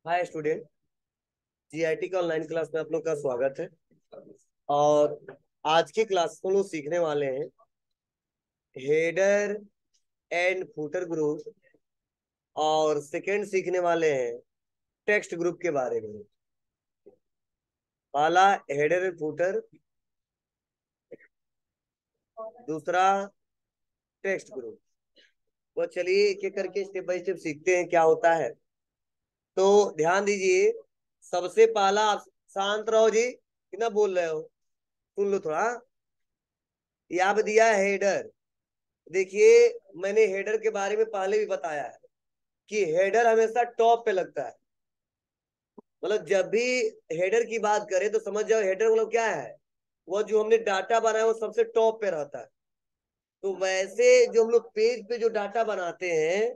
Hi student. GIT का online class में आप लोग का स्वागत है। और आज की क्लास में हम लोग सीखने वाले हैं हेडर एंड फूटर ग्रुप। और सेकंड सीखने वाले हैं टेक्स्ट ग्रुप के बारे में। पहला हेडर एंड फूटर, दूसरा टेक्स्ट ग्रुप। तो चलिए एक एक करके स्टेप बाय स्टेप सीखते हैं क्या होता है। तो ध्यान दीजिए, सबसे पहला आप शांत रहो जी, कितना बोल रहे हो, सुन लो थोड़ा। यहाँ पे दिया है हेडर। देखिए, मैंने हेडर के बारे में पहले भी बताया है कि हेडर हमेशा टॉप पे लगता है। मतलब जब भी हेडर की बात करें तो समझ जाओ हेडर मतलब क्या है। वो जो हमने डाटा बनाया वो सबसे टॉप पे रहता है। तो वैसे जो हम लोग पेज पे जो डाटा बनाते हैं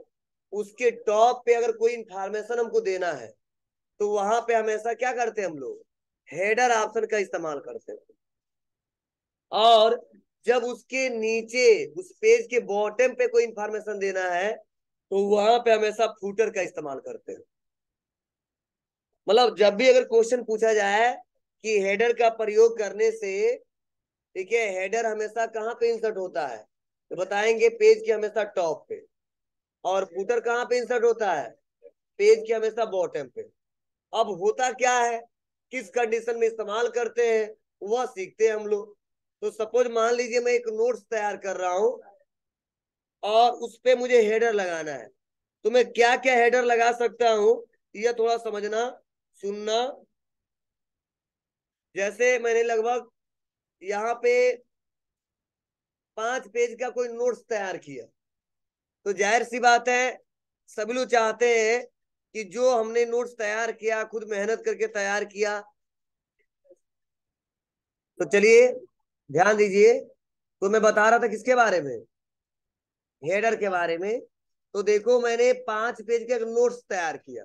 उसके टॉप पे अगर कोई इंफॉर्मेशन हमको देना है तो वहां पे हमेशा क्या करते हैं हम लोग, हेडर ऑप्शन का इस्तेमाल करते हैं। और जब उसके नीचे उस पेज के बॉटम पे कोई इंफॉर्मेशन देना है तो वहां पे हमेशा फूटर का इस्तेमाल करते हैं। मतलब जब भी अगर क्वेश्चन पूछा जाए कि हेडर का प्रयोग करने से, ठीक है, हेडर हमेशा कहाँ पे इंसर्ट होता है, तो बताएंगे पेज के हमेशा टॉप पे। और फुटर कहाँ पे इंसर्ट होता है, पेज के हमेशा बॉटम पे। अब होता क्या है, किस कंडीशन में इस्तेमाल करते हैं वह सीखते हैं हम लोग। तो सपोज मान लीजिए मैं एक नोट्स तैयार कर रहा हूं और उस पे मुझे हेडर लगाना है। तो मैं क्या क्या हेडर लगा सकता हूं, यह थोड़ा समझना, सुनना। जैसे मैंने लगभग यहाँ पे 5 पेज का कोई नोट्स तैयार किया, तो जाहिर सी बात है सभी लोग चाहते हैं कि जो हमने नोट्स तैयार किया, खुद मेहनत करके तैयार किया। तो चलिए ध्यान दीजिए, तो मैं बता रहा था किसके बारे में, हेडर के बारे में। तो देखो मैंने 5 पेज का एक नोट्स तैयार किया।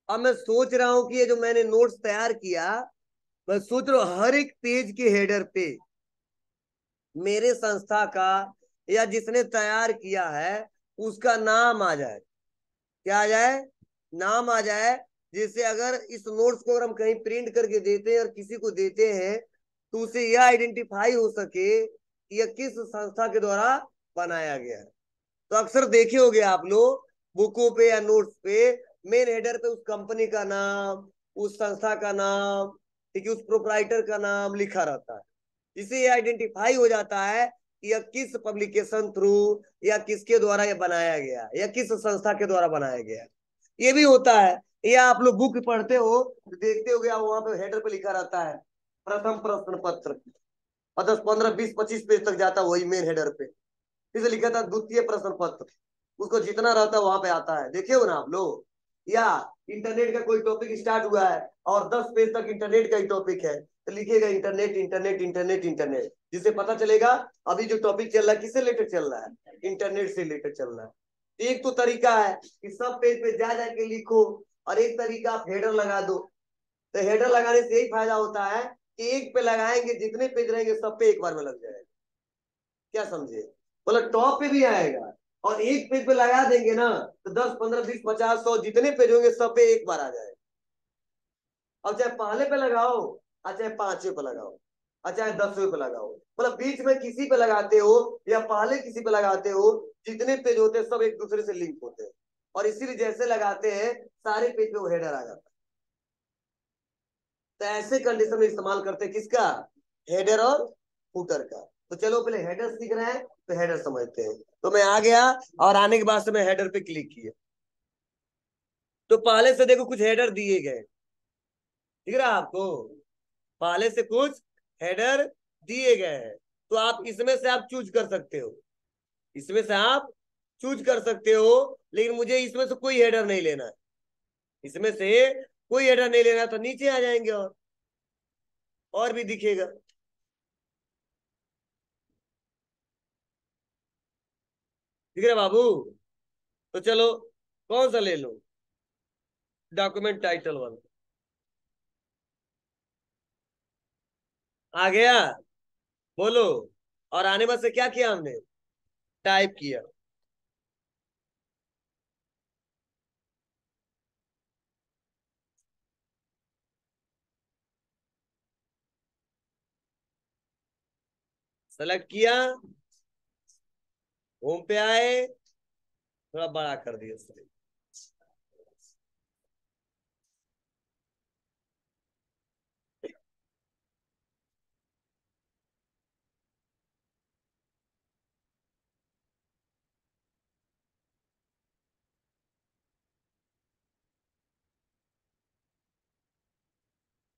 अब मैं सोच रहा हूं कि ये जो मैंने नोट्स तैयार किया, मैं सोच रहा हूं हर एक पेज के हेडर पे मेरे संस्था का या जिसने तैयार किया है उसका नाम आ जाए। क्या आ जाए, नाम आ जाए। जिससे अगर इस नोट्स को अगर हम कहीं प्रिंट करके देते हैं और किसी को देते हैं तो उसे यह आइडेंटिफाई हो सके कि यह किस संस्था के द्वारा बनाया गया है। तो अक्सर देखे होंगे आप लोग बुकों पे या नोट्स पे मेन हेडर पे उस कंपनी का नाम, उस संस्था का नाम, ठीक है, उस प्रोपराइटर का नाम लिखा रहता है। जिससे ये आइडेंटिफाई हो जाता है कि यह किस पब्लिकेशन थ्रू या किसके द्वारा यह बनाया गया या किस संस्था के द्वारा बनाया गया। ये भी होता है, या आप लोग बुक पढ़ते हो तो देखते हो गया वहां पे हेडर पे लिखा रहता है प्रथम प्रश्न पत्र, और 10 15 20 25 पेज तक जाता है वही मेन हेडर पे। इसे लिखा था द्वितीय प्रश्न पत्र, उसको जितना रहता है वहां पे आता है, देखे हो ना आप लोग। या इंटरनेट का कोई टॉपिक स्टार्ट हुआ है और 10 पेज तक इंटरनेट का ही टॉपिक है तो लिखिएगा इंटरनेट इंटरनेट इंटरनेट इंटरनेट, जिससे पता चलेगा अभी जो टॉपिक चल रहा है किससे रिलेटेड चल रहा है, इंटरनेट से रिलेटेड चल रहा है। एक तो तरीका है कि सब पेज पे जा जाके लिखो, और एक तरीका आप हेडर लगा दो। तो हेडर लगाने से यही फायदा होता है कि एक पे लगाएंगे जितने पेज रहेंगे सब पे एक बार में लग जाएगा। क्या समझे, मतलब टॉप पे भी आएगा। और एक पेज पे लगा देंगे ना तो 10 15 20 50 100 जितने पेज होंगे सब पे एक बार आ जाएगा। अब चाहे पहले पे लगाओ, और चाहे 5वें पे लगाओ, और चाहे 10वें पे लगाओ, मतलब बीच में किसी पे लगाते हो या पहले किसी पे लगाते हो, जितने पेज होते हैं सब एक दूसरे से लिंक होते हैं। और इसीलिए जैसे लगाते हैं सारे पेज पे वो हेडर आ जाता है। तो ऐसे कंडीशन में इस्तेमाल करते हैं किसका, हेडर और फुटर का। तो चलो पहले हेडर सीख रहे हैं तो हेडर समझते हैं। तो मैं आ गया और आने के बाद से मैं हेडर पे क्लिक किया। तो पहले से देखो कुछ हेडर दिए गए, दिख रहा है आपको, पहले से कुछ हेडर दिए गए हैं। तो आप इसमें से आप चूज कर सकते हो, इसमें से आप चूज कर सकते हो। लेकिन मुझे इसमें से कोई हेडर नहीं लेना है, इसमें से कोई हेडर नहीं लेना, तो नीचे आ जाएंगे और भी दिखेगा। दिख रहा है बाबू। तो चलो कौन सा ले लो, डॉक्यूमेंट टाइटल वाला आ गया, बोलो। और आने बाद से क्या किया हमने, टाइप किया। सेलेक्ट किया, होम पे आए, थोड़ा बड़ा कर दिया उसने।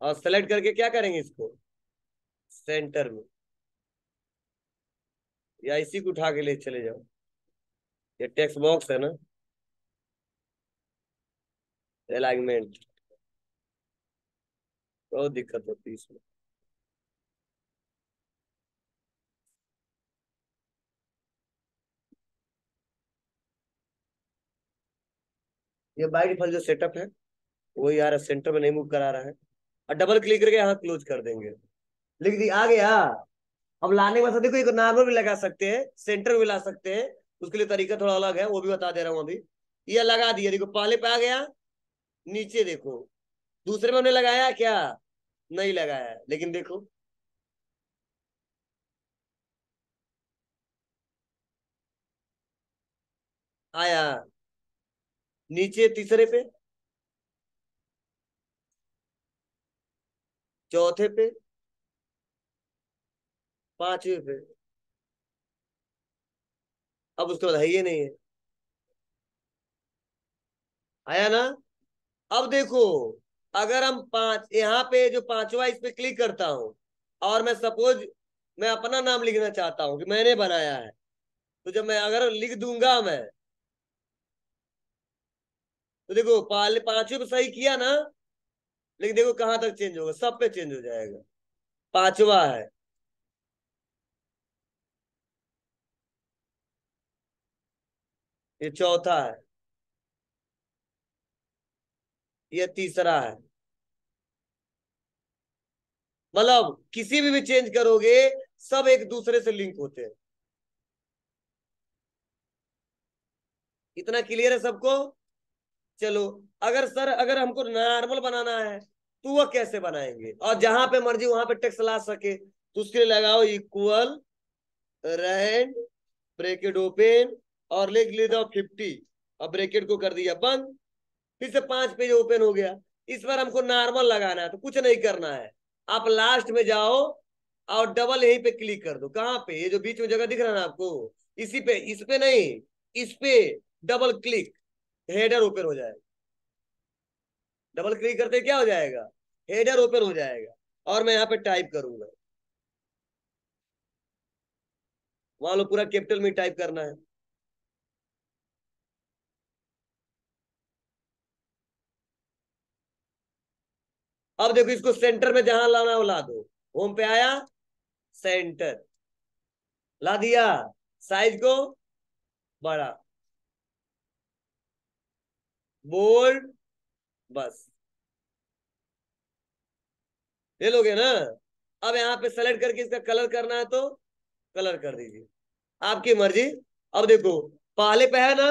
और सेलेक्ट करके क्या करेंगे इसको सेंटर में, या इसी को उठा के ले चले जाओ, ये टेक्स्ट बॉक्स है ना, अलाइनमेंट, बहुत दिक्कत होती है इसमें। ये बाय डिफॉल्ट जो सेटअप है वो यार सेंटर में नहीं मूव करा रहा है, और डबल क्लिक करके यहाँ क्लोज कर देंगे। लिख दी, आ गया। अब लाने के बाद देखो, एक नॉर्मल भी लगा सकते हैं, सेंटर भी ला सकते हैं, उसके लिए तरीका थोड़ा अलग है, वो भी बता दे रहा हूँ अभी। ये लगा दिया, देखो पहले पे आ गया, नीचे देखो, दूसरे में हमने लगाया क्या, नहीं लगाया, लेकिन देखो आया, नीचे तीसरे पे, चौथे पे, पांचवे पे, अब उसके बाद है ये नहीं है, आया ना। अब देखो, अगर हम पांच यहाँ पे जो पांचवा इस पे क्लिक करता हूं, और मैं सपोज मैं अपना नाम लिखना चाहता हूं कि मैंने बनाया है, तो जब मैं अगर लिख दूंगा मैं, तो देखो पहले पांचवे पे सही किया ना, लेकिन देखो कहां तक चेंज होगा, सब पे चेंज हो जाएगा। पांचवा है, ये चौथा है, ये तीसरा है, मतलब किसी भी चेंज करोगे सब एक दूसरे से लिंक होते हैं। इतना क्लियर है सबको। चलो, अगर सर अगर हमको नॉर्मल बनाना है तो वह कैसे बनाएंगे, और जहां पे मर्जी वहां पे टेक्स्ट ला सके, तो उसके लिए लगाओ इक्वल रैंड ब्रैकेट ओपन, और लिख लेता 50, और ब्रैकेट को कर दिया बंद, फिर से 5 पेज ओपन हो गया। इस बार हमको नॉर्मल लगाना है, तो कुछ नहीं करना है, आप लास्ट में जाओ और डबल यहीं पे क्लिक कर दो, कहाँ पे, ये जो बीच में जगह दिख रहा है ना आपको, इसी पे, इस पे नहीं, इस पे डबल क्लिक, हेडर ओपन हो जाएगा। डबल क्लिक करते क्या हो जाएगा, हेडर ओपन हो जाएगा, और मैं यहाँ पे टाइप करूंगा, मान लो पूरा कैपिटल में टाइप करना है। अब देखो, इसको सेंटर में जहां लाना है वो ला दो, होम पे आया, सेंटर ला दिया, साइज को बड़ा, बोल्ड, बस ले लोगे ना। अब यहाँ पे सेलेक्ट करके इसका कलर करना है तो कलर कर दीजिए, आपकी मर्जी। अब देखो, पहले पे है ना,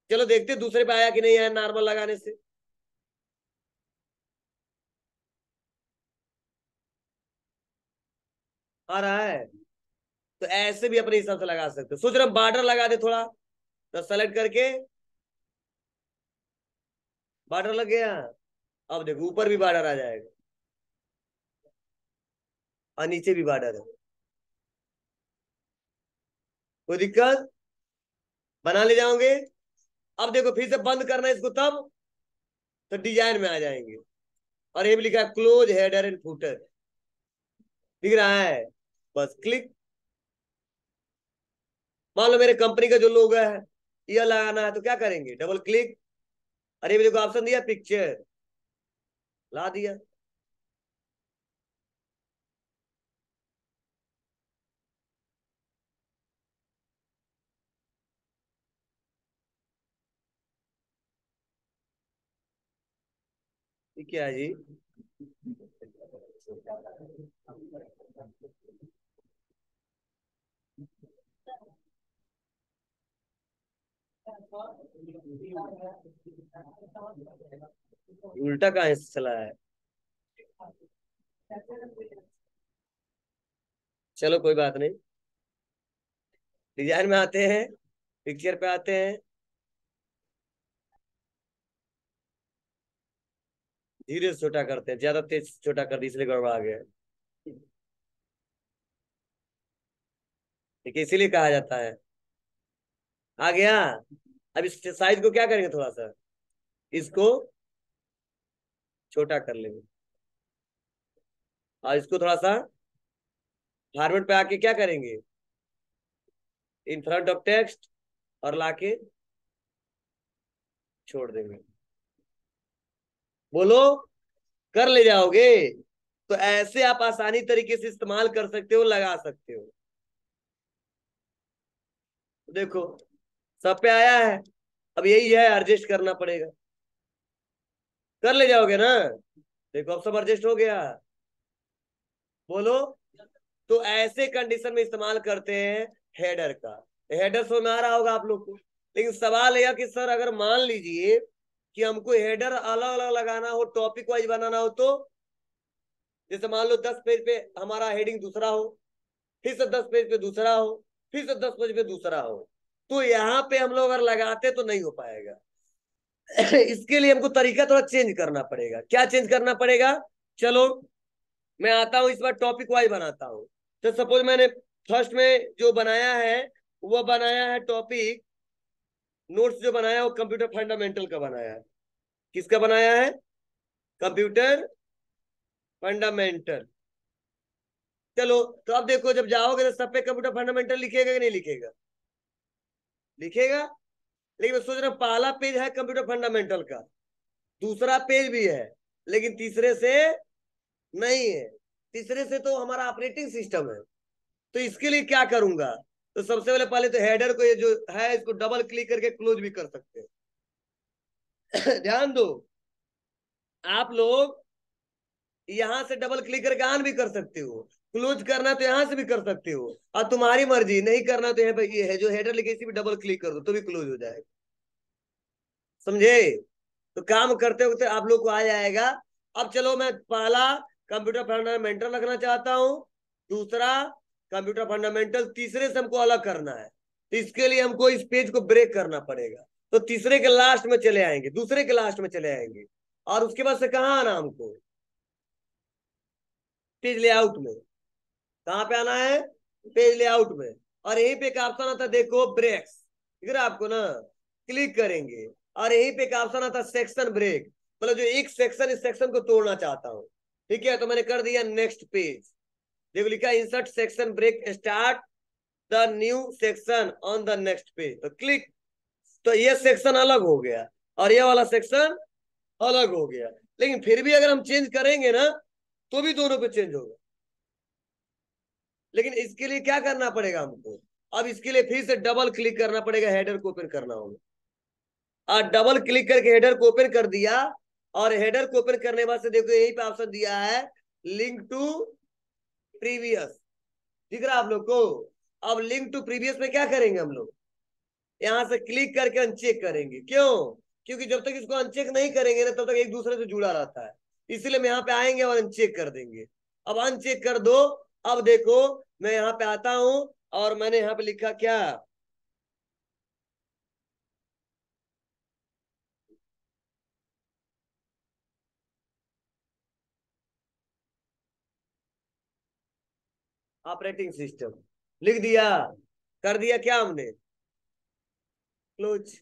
चलो देखते दूसरे पे आया कि नहीं आया नॉर्मल लगाने से। आ रहा है, तो ऐसे भी अपने हिसाब से लगा सकते हो। सोच रहे बॉर्डर लगा दे थोड़ा, तो सेलेक्ट करके बॉर्डर लग गया। अब देखो ऊपर भी बॉर्डर आ जाएगा, और नीचे भी बॉर्डर है, कोई दिक्कत, बना ले जाओगे। अब देखो फिर से बंद करना है इसको, तब तो डिजाइन में आ जाएंगे, और ये भी लिखा है क्लोज हेडर एंड फुटर, दिख रहा है, बस क्लिक। मान लो मेरे कंपनी का जो लोगो है ये लगाना है, तो क्या करेंगे, डबल क्लिक, अरे मेरे को ऑप्शन दिया पिक्चर, ला दिया। ये क्या है जी, उल्टा कहाँ से चला है। चलो कोई बात नहीं। डिजाइन में आते हैं, पिक्चर पे आते हैं, धीरे से छोटा करते हैं, ज्यादा तेज छोटा कर दी इसलिए गड़बड़ा गया। ठीक है, इसीलिए कहा जाता है। आ गया। अब इस साइज को क्या करेंगे, थोड़ा सा इसको छोटा कर लेंगे, और इसको थोड़ा सा फॉर्मेट पे आके क्या करेंगे, इन फ्रंट ऑफ टेक्स्ट, और लाके छोड़ देंगे। बोलो, कर ले जाओगे? तो ऐसे आप आसानी तरीके से इस्तेमाल कर सकते हो, लगा सकते हो। देखो, सब पे आया है। अब यही है, एडजस्ट करना पड़ेगा। कर ले जाओगे ना? देखो अब सब एडजस्ट हो गया। बोलो। तो ऐसे कंडीशन में इस्तेमाल करते हैं हेडर का। हेडर समझ में आ रहा होगा आप लोग को। लेकिन सवाल यह कि सर अगर मान लीजिए कि हमको हेडर अलग अलग लगाना हो, टॉपिक वाइज बनाना हो, तो जैसे मान लो 10 पेज पे हमारा हेडिंग दूसरा हो, फिर से 10 पेज पे दूसरा हो, फिर से 10 पेज पे दूसरा हो, तो यहाँ पे हम लोग अगर लगाते तो नहीं हो पाएगा। इसके लिए हमको तरीका थोड़ा चेंज करना पड़ेगा। क्या चेंज करना पड़ेगा? चलो, मैं आता हूं, इस बार टॉपिक वाइज बनाता हूं। तो सपोज मैंने फर्स्ट में जो बनाया है, वो बनाया है टॉपिक, नोट्स जो बनाया है वो कंप्यूटर फंडामेंटल का बनाया है। किसका बनाया है? Computer fundamental. चलो, तो अब देखो, जब जाओगे तो सब पे कंप्यूटर फंडामेंटल लिखेगा कि नहीं लिखेगा? लिखेगा। लेकिन मैं सोच रहा हूँ, पहला पेज है कंप्यूटर फंडामेंटल का, दूसरा पेज भी है, लेकिन तीसरे से नहीं है। तीसरे से तो हमारा ऑपरेटिंग सिस्टम है। तो इसके लिए क्या करूंगा? तो सबसे पहले तो हेडर को, ये जो है इसको डबल क्लिक करके क्लोज भी कर सकते हैं। ध्यान दो, आप लोग यहां से डबल क्लिक करके ऑन भी कर सकते हो, क्लोज करना तो यहां से भी कर सकते हो, और तुम्हारी मर्जी, नहीं करना तो यहाँ पे ये है जो हेडर लिखे इसी भी डबल क्लिक कर दो तो भी क्लोज हो जाएगा। समझे? तो काम करते होते आप लोग को आ जाएगा। अब चलो, मैं पहला कंप्यूटर फंडामेंटल रखना चाहता हूं, दूसरा कंप्यूटर फंडामेंटल, तीसरे से हमको अलग करना है। तो इसके लिए हमको इस पेज को ब्रेक करना पड़ेगा। तो तीसरे के लास्ट में चले आएंगे, दूसरे के लास्ट में चले आएंगे, और उसके बाद से कहाँ आना हमको? पेज लेआउट में। कहाँ पे आना है? पेज लेआउट में। और यहीं पे एक ऑप्शन आता है, देखो, ब्रेक्स, दिख रहा है आपको ना? क्लिक करेंगे, और यहीं पे एक ऑप्शन आता है सेक्शन ब्रेक, मतलब जो एक सेक्शन, इस सेक्शन को तोड़ना चाहता हूँ। ठीक है, तो मैंने कर दिया नेक्स्ट पेज। देखो लिखा insert section break, start the new section on the next page, तो क्लिक। तो ये सेक्शन अलग हो गया, और ये वाला सेक्शन अलग हो गया। लेकिन फिर भी अगर हम चेंज करेंगे ना, तो भी दोनों पे चेंज होगा। लेकिन इसके लिए क्या करना पड़ेगा हमको? अब इसके लिए फिर से डबल क्लिक करना पड़ेगा, हेडर को ओपन करना होगा। और डबल क्लिक करके हेडर को ओपन कर दिया, और हेडर को ओपन करने के बाद से देखो यही पे ऑप्शन दिया है, लिंक टू प्रीवियस, दिख रहा है आप लोग को? अब लिंक टू प्रीवियस में क्या करेंगे हम लोग? यहां से क्लिक करके अनचेक करेंगे। क्यों? क्योंकि जब तक इसको अनचेक नहीं करेंगे ना, तब तक एक दूसरे से जुड़ा रहता है। इसलिए हम यहाँ पे आएंगे और अनचेक कर देंगे। अब अनचेक कर दो। अब देखो, मैं यहाँ पे आता हूं, और मैंने यहाँ पे लिखा क्या? ऑपरेटिंग सिस्टम लिख दिया। कर दिया क्या हमने? क्लोज।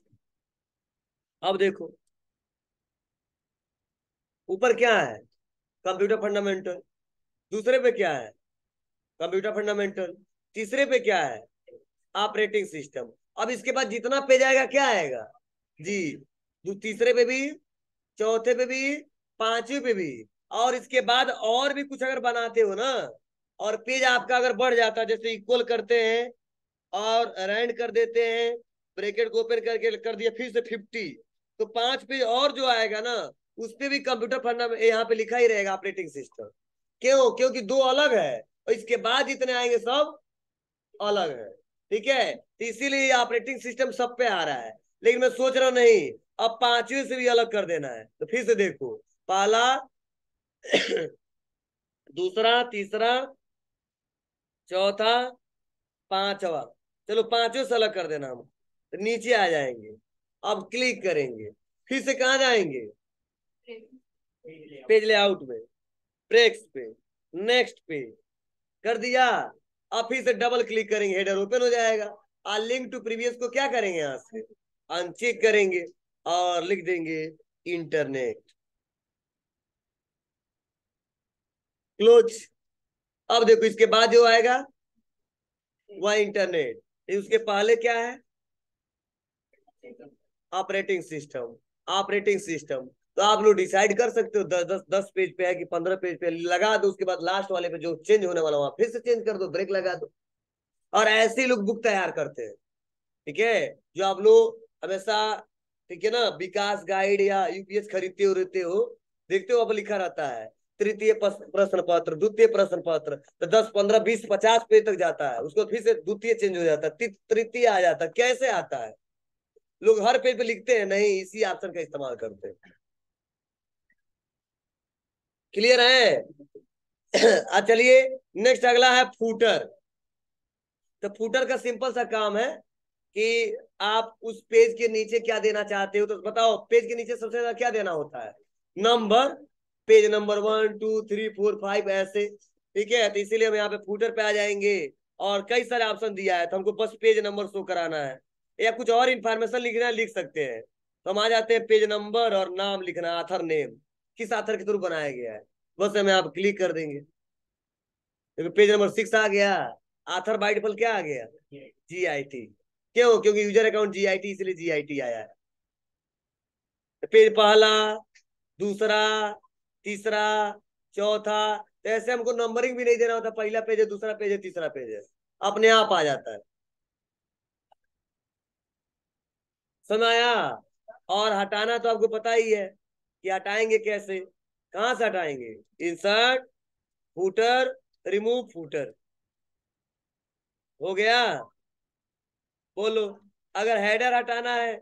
अब देखो, ऊपर क्या है? Computer fundamental. दूसरे पे क्या है? Computer fundamental. तीसरे पे क्या है? Operating system. अब इसके बाद जितना पेज आएगा क्या आएगा? जी, तीसरे पे भी, चौथे पे भी, पांचवे पे भी। और इसके बाद और भी कुछ अगर बनाते हो ना, और पेज आपका अगर बढ़ जाता है, जैसे इक्वल करते हैं और रैंड कर देते हैं, ब्रैकेट को ओपन करके कर दिया फिर से 50, तो 5 पेज और जो आएगा ना, उस पे भी कंप्यूटर फंडा यहाँ पे लिखा ही रहेगा ऑपरेटिंग सिस्टम। क्यों? क्योंकि दो अलग है, और इसके बाद जितने आएंगे सब अलग है। ठीक है, तो इसीलिए ऑपरेटिंग सिस्टम सब पे आ रहा है। लेकिन मैं सोच रहा हूं नहीं, अब पांचवे से भी अलग कर देना है। तो फिर से देखो, पहला, दूसरा, तीसरा, चौथा, पांचवा, चलो पांचों सेलेक्ट कर देना हम, तो नीचे आ जाएंगे। अब क्लिक करेंगे, फिर से कहाँ जाएंगे, पेज लेआउट में, ब्रेक्स पे, नेक्स्ट पे कर दिया। अब फिर से डबल क्लिक करेंगे, हेडर ओपन हो जाएगा। और लिंक टू प्रीवियस को क्या करेंगे, यहां से अनचेक करेंगे और लिख देंगे इंटरनेट, क्लोज। अब देखो इसके बाद जो आएगा वह इंटरनेट, उसके पहले क्या है, ऑपरेटिंग सिस्टम। ऑपरेटिंग सिस्टम तो आप लोग डिसाइड कर सकते हो, 10 पेज पे है कि 15 पेज पे, लगा दो। उसके बाद लास्ट वाले पे जो चेंज होने वाला वहां फिर से चेंज कर दो, ब्रेक लगा दो। और ऐसे ही लोग बुक तैयार करते हैं, ठीक है। जो आप लोग हमेशा, ठीक है ना, विकास गाइड या यूपीएस खरीदते हो रहते हो, देखते हो अब लिखा रहता है तृतीय प्रश्न पत्र, द्वितीय प्रश्न पत्र, तो 10 15 20 50 पेज तक जाता है, उसको फिर से द्वितीय चेंज हो जाता है, तृतीय आ जाता है। कैसे आता है, लोग हर पेज पे लिखते हैं नहीं, इसी ऑप्शन का इस्तेमाल करते हैं। क्लियर है? चलिए नेक्स्ट अगला है फूटर। तो फूटर का सिंपल सा काम है कि आप उस पेज के नीचे क्या देना चाहते हो, तो बताओ। पेज के नीचे सबसे ज्यादा क्या देना होता है, नंबर, पेज नंबर 1 2 3 4 5 ऐसे, ठीक है। तो इसीलिए हम यहाँ पे फूटर पे आ जाएंगे, और कई सारे ऑप्शन दिया है, तो हमको बस पेज नंबर शो कराना है, या कुछ और इन्फॉर्मेशन लिखना है लिख सकते हैं। तो हम आ जाते हैं पेज नंबर और नाम लिखना, आथर नेम, किस आथर के थ्रू बनाया गया है, बस हमें आप क्लिक कर देंगे। देखो पेज नंबर 6 आ गया, आथर बाय डिफॉल्ट क्या आ गया, GIT। क्यों, क्योंकि यूजर अकाउंट GIT, इसलिए GIT आया है। पेज पहला, दूसरा, तीसरा, चौथा, तो ऐसे हमको नंबरिंग भी नहीं देना होता, पहला पेज है, दूसरा पेज है, तीसरा पेज है, अपने आप आ जाता है। समझ आया? और हटाना तो आपको पता ही है कि हटाएंगे कैसे, कहां से हटाएंगे, इंसर्ट, फूटर, रिमूव फूटर, हो गया। बोलो। अगर हेडर हटाना है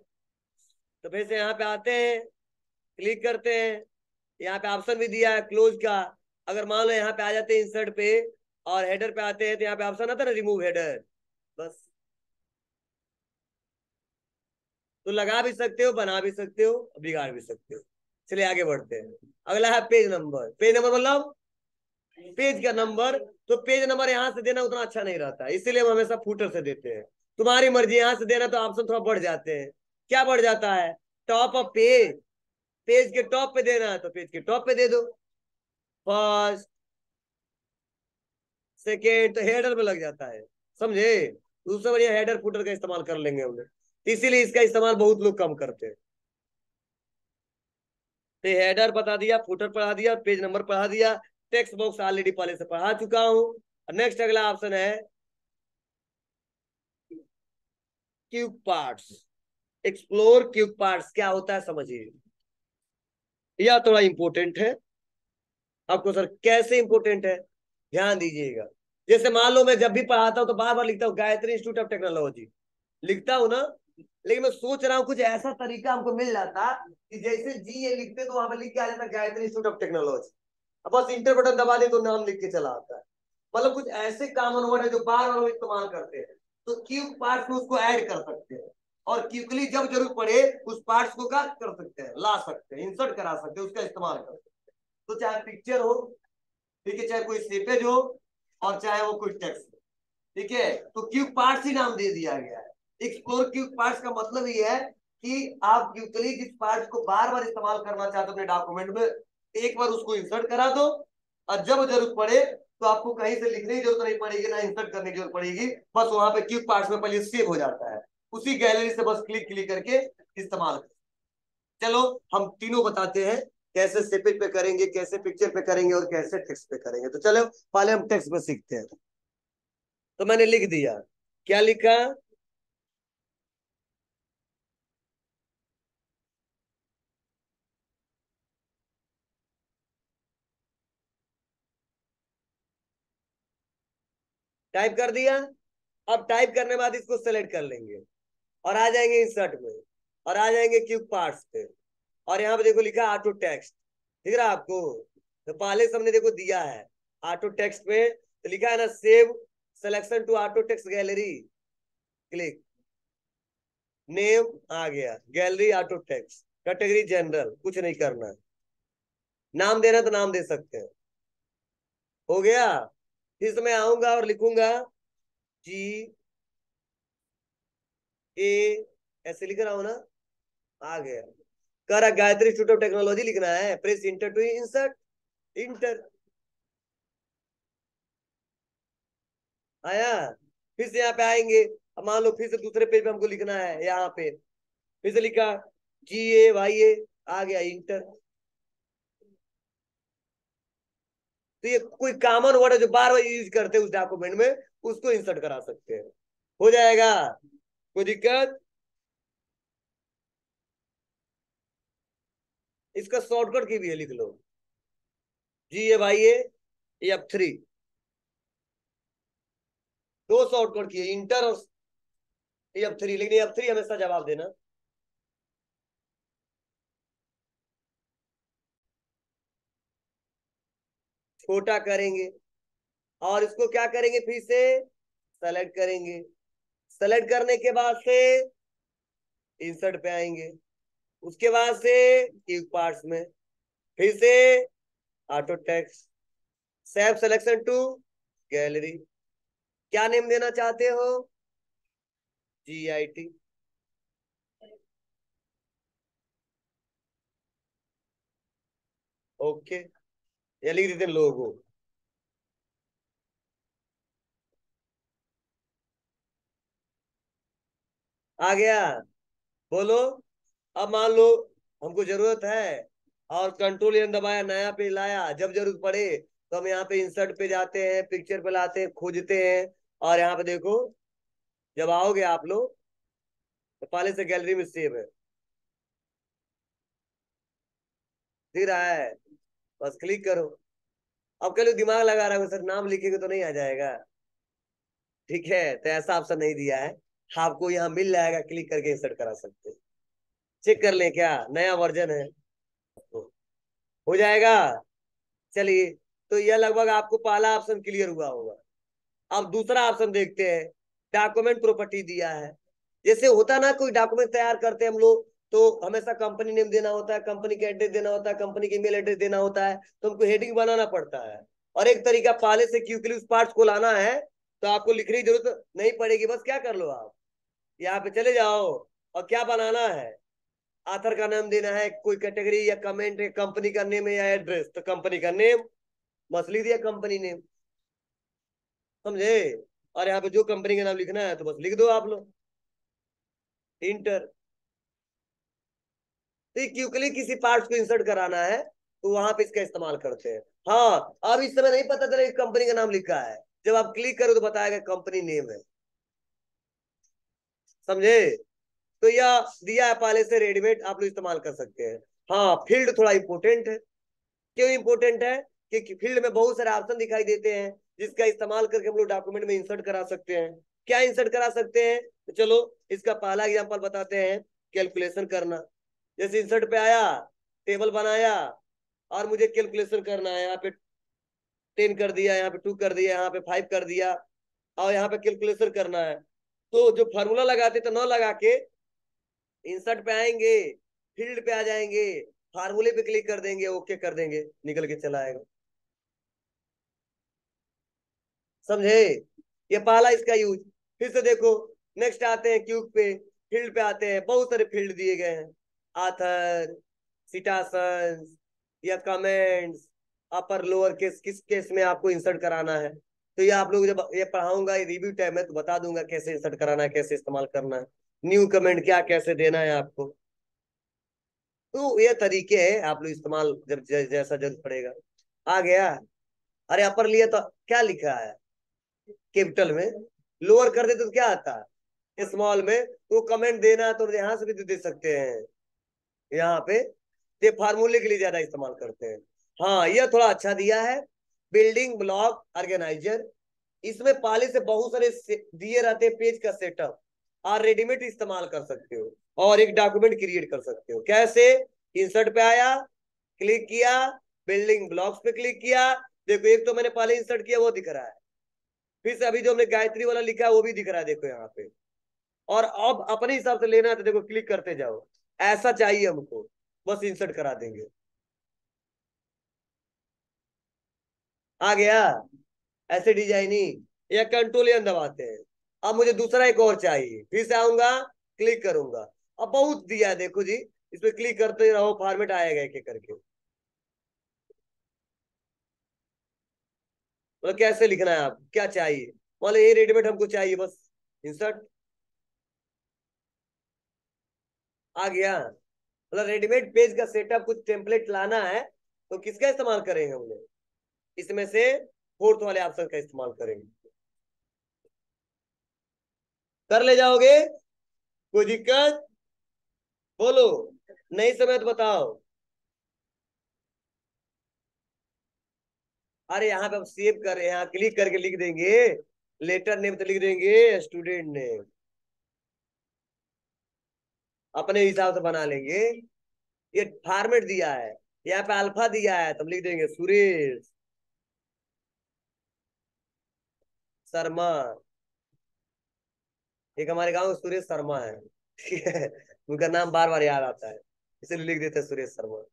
तो फिर से यहाँ पे आते हैं, क्लिक करते हैं, यहाँ पे ऑप्शन भी दिया है क्लोज का। अगर मान लो यहाँ पे आ जाते हैं इंसर्ट पे और हेडर पे आते हैं, तो यहाँ पे ऑप्शन आता है ना रिमूव हेडर, बस। तो लगा भी सकते हो, बना भी सकते हो, बिगाड़ भी सकते हो। चलिए आगे बढ़ते हैं। अगला है पेज नंबर। पेज नंबर मतलब पेज का नंबर। तो पेज नंबर यहाँ से देना उतना अच्छा नहीं रहता, इसीलिए हम हमेशा फुटर से देते हैं। तुम्हारी मर्जी, यहाँ से देना तो ऑप्शन थोड़ा बढ़ जाते हैं। क्या बढ़ जाता है, टॉप ऑफ पेज, पेज के टॉप पे देना है तो पेज के टॉप पे दे दो, फर्स्ट सेकेंड, तो हेडर में लग जाता है, समझे। दूसरा बढ़िया हेडर फुटर का इस्तेमाल कर लेंगे हम लोग, इसीलिए इसका इस्तेमाल बहुत लोग कम करते हैं। तो हेडर बता दिया, फुटर पढ़ा दिया, पेज नंबर पढ़ा दिया, टेक्स्ट बॉक्स ऑलरेडी पहले से पढ़ा चुका हूं। नेक्स्ट अगला ऑप्शन है cube parts. Explore cube parts क्या होता है समझिए, यह थोड़ा इंपॉर्टेंट है आपको। सर कैसे इंपॉर्टेंट है, ध्यान दीजिएगा। जैसे मान लो मैं जब भी पढ़ाता हूँ तो बार बार लिखता हूँ गायत्री इंस्टीट्यूट ऑफ टेक्नोलॉजी, लिखता हूँ ना। लेकिन मैं सोच रहा हूँ कुछ ऐसा तरीका हमको मिल जाता कि जैसे GA लिखते तो वहां पर लिख के आ जाता गायत्री इंस्टीट्यूट ऑफ टेक्नोलॉजी, अब बस इंटर बटन दबा दे तो नाम लिख के चला आता है। मतलब कुछ ऐसे कॉमन वर्ड है जो बार बार हम इस्तेमाल करते हैं, तो क्यूब पार्ट्स में उसको ऐड कर सकते हैं, और क्विकली जब जरूरत पड़े उस पार्ट्स को क्या कर सकते हैं, ला सकते हैं, इंसर्ट करा सकते हैं, उसका इस्तेमाल कर सकते हैं। तो चाहे पिक्चर हो, ठीक है, चाहे कोई स्निपेज हो, और चाहे वो कोई टेक्स्ट हो, ठीक है। तो क्यूब पार्ट्स ही नाम दे दिया गया है। एक्सप्लोर क्यूब पार्ट्स का मतलब ये है कि आप क्विकली जिस पार्ट्स को बार बार इस्तेमाल करना चाहते हो अपने डॉक्यूमेंट में, एक बार उसको इंसर्ट करा दो, और जब जरूरत पड़े तो आपको कहीं से लिखने की जरूरत नहीं पड़ेगी, ना इंसर्ट करने की जरूरत पड़ेगी, बस वहां पे क्यूब पार्ट्स में पहले सेव हो जाता है, उसी गैलरी से बस क्लिक क्लिक करके इस्तेमाल कर। चलो हम तीनों बताते हैं, कैसे स्निपेट पे करेंगे, कैसे पिक्चर पे करेंगे, और कैसे टेक्स्ट पे करेंगे। तो चलो पहले हम टेक्स्ट पे सीखते हैं। तो मैंने लिख दिया, क्या लिखा, टाइप कर दिया। अब टाइप करने के बाद इसको सेलेक्ट कर लेंगे और आ जाएंगे इंसर्ट में, और आ जाएंगे क्यूब पार्ट्स पे, और यहाँ पे देखो लिखा ऑटो टेक्स्ट, दिख रहा है आपको। तो पहले से हमने देखो दिया है ऑटो टेक्स्ट पे, तो लिखा है ना save selection to auto text gallery, click, name आ गया, gallery auto text, category general, कुछ नहीं करना है, नाम देना तो नाम दे सकते हैं। हो गया। इसमें आऊंगा और लिखूंगा जी ए, ऐसे लिख रहा हूं ना, आ गया। कर गायत्री इंस्टीट्यूट ऑफ टेक्नोलॉजी लिखना है, press enter to insert, enter आया। फिर से यहाँ पे आएंगे, अब मान लो फिर से दूसरे पेज पे हमको लिखना है, यहाँ पे फिर से लिखा GAYA, आ गया इंटर। तो ये कोई कॉमन वर्ड है जो बार बार यूज करते हैं उस डॉक्यूमेंट में, उसको इंसर्ट करा सकते हैं। हो जाएगा, कोई दिक्कत? इसका शॉर्टकट की भी है, लिख लो GAYA F3, 2 शॉर्टकट की है, इंटर और F3, लेकिन F3 हमेशा जवाब देना। छोटा करेंगे और इसको क्या करेंगे, फिर से सेलेक्ट करेंगे, सेलेक्ट करने के बाद से इंसर्ट पे आएंगे, उसके बाद से क्यूब पार्ट्स में, फिर से auto text, save selection to gallery, क्या नेम देना चाहते हो, GIT, ओके, या लिख देते लोगो। आ गया, बोलो। अब मान लो हमको जरूरत है और कंट्रोल एन दबाया, नया पेज लाया, जब जरूरत पड़े तो हम यहाँ पे इंसर्ट पे जाते हैं, पिक्चर पे लाते हैं, खोजते हैं, और यहाँ पे देखो जब आओगे आप लोग तो पहले से गैलरी में सेव है, दिख रहा है, बस क्लिक करो। अब कल दिमाग लगा रहा है सर, नाम लिखेंगे तो नहीं आ जाएगा, ठीक है, तो ऐसा ऑप्शन नहीं दिया है, आपको यहाँ मिल जाएगा, क्लिक करके इंसर्ट करा सकते हैं। चेक कर लें, क्या नया वर्जन है, तो हो जाएगा। चलिए, तो यह लगभग आपको पहला ऑप्शन क्लियर हुआ होगा। अब दूसरा ऑप्शन देखते हैं, डॉक्यूमेंट प्रॉपर्टी दिया है। जैसे होता ना, कोई डॉक्यूमेंट तैयार करते हैं हम लोग, तो हमेशा कंपनी नेम देना होता है, कंपनी का एड्रेस देना होता है, कंपनी की ईमेल एड्रेस देना होता है, तो हमको हेडिंग बनाना पड़ता है। और एक तरीका पहले से क्योंकि उस पार्ट्स को लाना है, तो आपको लिखने की जरूरत नहीं पड़ेगी, बस क्या कर लो आप, यहाँ पे चले जाओ और क्या बनाना है, ऑथर का नाम देना है, कोई कैटेगरी या कमेंट, कंपनी का नेम है या एड्रेस, तो कंपनी का नेम बस लिख दिया, कंपनी नेम, समझे। और यहाँ पे जो कंपनी का नाम लिखना है तो बस लिख दो आप लोग, इंटर। तो क्योंकि किसी पार्ट को इंसर्ट कराना है तो वहां पे इसका इस्तेमाल करते हैं। हाँ, अब इस समय नहीं पता चला कंपनी का नाम लिखा है, जब आप क्लिक करो तो बताएगा कंपनी नेम है, समझे। तो यह दिया है पहले से रेडीमेड, आप लोग इस्तेमाल कर सकते हैं। हाँ, फील्ड थोड़ा इंपोर्टेंट है। क्यों इंपोर्टेंट है? कि फील्ड में बहुत सारे ऑप्शन दिखाई देते हैं, जिसका इस्तेमाल करके हम लोग डॉक्यूमेंट में इंसर्ट करा सकते हैं। क्या इंसर्ट करा सकते हैं, तो चलो इसका पहला एग्जांपल बताते हैं, कैलकुलेशन करना। जैसे इंसर्ट पे आया, टेबल बनाया, और मुझे कैलकुलेशन करना है, यहाँ पे 10 कर दिया, यहाँ पे 2 कर दिया, यहाँ पे 5 कर दिया, और यहाँ पे कैलकुलेशन करना है। तो जो फॉर्मूला लगाते तो न लगा के इंसर्ट पे आएंगे, फील्ड पे आ जाएंगे, फार्मूले पे क्लिक कर देंगे, ओके कर देंगे, निकल के चला आएगा, समझे। ये पहला इसका यूज। फिर से देखो, नेक्स्ट आते हैं क्यूब पे, फील्ड पे आते हैं, बहुत सारे फील्ड दिए गए हैं, आथर, सिटासंस या कमेंट्स, अपर लोअर केस, किस केस में आपको इंसर्ट कराना है। तो ये आप लोग जब ये पढ़ाऊंगा, ये रिव्यू टाइम है, तो बता दूंगा कैसे इंसर्ट कराना है, कैसे इस्तेमाल करना है, न्यू कमेंट क्या कैसे देना है आपको। तो ये तरीके हैं, आप लोग इस्तेमाल जब जैसा जरूरत पड़ेगा। आ गया। अरे अपर लिया तो क्या लिखा है, कैपिटल में, लोअर कर दे तो क्या आता है, स्मॉल में, तो कमेंट देना है तो यहां से भी तो दे सकते हैं, यहाँ पे। ये फार्मूले के लिए ज्यादा इस्तेमाल करते हैं। हाँ, यह थोड़ा अच्छा दिया है, बिल्डिंग ब्लॉक ऑर्गेनाइजर। इसमें पहले से बहुत सारे दिए रहते हैं पेज का सेटअप, और रेडीमेड इस्तेमाल कर सकते हो, और एक डॉक्यूमेंट क्रिएट कर सकते हो। कैसे? इंसर्ट पे आया, क्लिक किया, बिल्डिंग ब्लॉक्स पे क्लिक किया, देखो एक तो मैंने पहले इंसर्ट किया वो दिख रहा है, फिर से अभी जो हमने गायत्री वाला लिखा है वो भी दिख रहा है, देखो यहाँ पे, और अब अपने हिसाब से लेना है तो देखो क्लिक करते जाओ, ऐसा चाहिए हमको, बस इंसर्ट करा देंगे। आ गया ऐसे डिजाइनिंग, या कंट्रोल एन दबाते हैं। अब मुझे दूसरा एक और चाहिए, फिर से आऊंगा, क्लिक करूंगा। अब बहुत दिया है देखो जी, इस पे क्लिक करते रहो, फॉर्मेट आएगा एक एक करके। मतलब कैसे लिखना है, आप क्या चाहिए, मतलब ये रेडीमेड हमको चाहिए, बस इंसर्ट। आ गया। मतलब रेडीमेड पेज का सेटअप, कुछ टेम्पलेट लाना है तो किसका इस्तेमाल करेंगे हम लोग, इसमें से फोर्थ वाले ऑप्शन का इस्तेमाल करेंगे। कर ले जाओगे, कोई दिक्कत, बोलो, नहीं समय तो बताओ। अरे यहाँ पे हम सेव कर रहे हैं, यहाँ क्लिक करके लिख देंगे, लेटर नेम तो लिख देंगे स्टूडेंट नेम, अपने हिसाब से बना लेंगे। ये फॉर्मेट दिया है, यहाँ पे अल्फा दिया है, तब लिख देंगे सुरेश शर्मा। एक हमारे गांव में सुरेश शर्मा है, ठीक है, उनका नाम बार बार याद आता है, इसलिए लिख देते हैं सुरेश शर्मा।